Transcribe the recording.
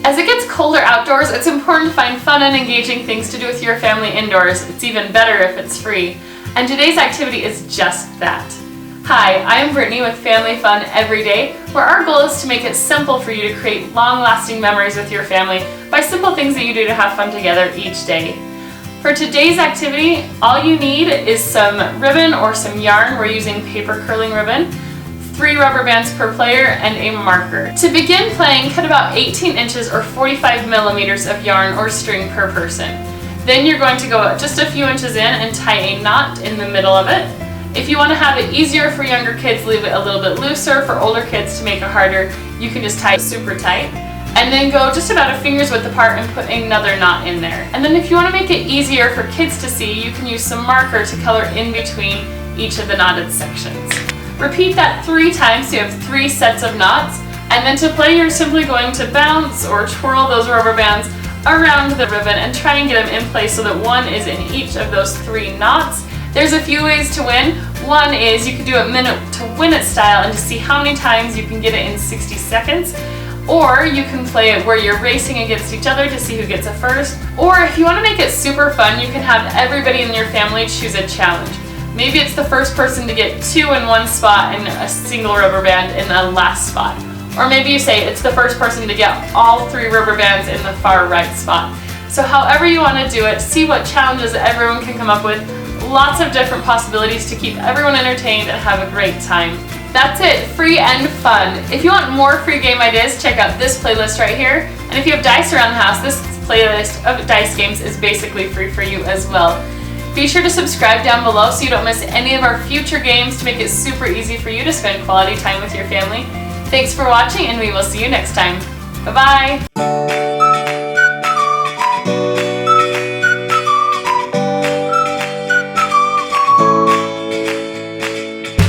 As it gets colder outdoors, it's important to find fun and engaging things to do with your family indoors. It's even better if it's free. And today's activity is just that. Hi, I am Brittany with Family Fun Every Day, where our goal is to make it simple for you to create long-lasting memories with your family by simple things that you do to have fun together each day. For today's activity, all you need is some ribbon or some yarn. We're using paper curling ribbon, 3 rubber bands per player, and a marker. To begin playing, cut about 18 inches or 45 millimeters of yarn or string per person. Then you're going to go just a few inches in and tie a knot in the middle of it. If you want to have it easier for younger kids, leave it a little bit looser. For older kids, to make it harder, you can just tie it super tight. And then go just about a finger's width apart and put another knot in there. And then if you want to make it easier for kids to see, you can use some marker to color in between each of the knotted sections. Repeat that 3 times so you have 3 sets of knots. And then to play, you're simply going to bounce or twirl those rubber bands around the ribbon and try and get them in place so that one is in each of those 3 knots. There's a few ways to win. One is you can do it minute to win it style and just see how many times you can get it in 60 seconds. Or you can play it where you're racing against each other to see who gets it first. Or if you want to make it super fun, you can have everybody in your family choose a challenge. Maybe it's the first person to get 2 in one spot and a single rubber band in the last spot. Or maybe you say it's the first person to get all 3 rubber bands in the far right spot. So however you want to do it, see what challenges everyone can come up with. Lots of different possibilities to keep everyone entertained and have a great time. That's it, free and fun. If you want more free game ideas, check out this playlist right here. And if you have dice around the house, this playlist of dice games is basically free for you as well. Be sure to subscribe down below so you don't miss any of our future games to make it super easy for you to spend quality time with your family. Thanks for watching, and we will see you next time. Bye-bye!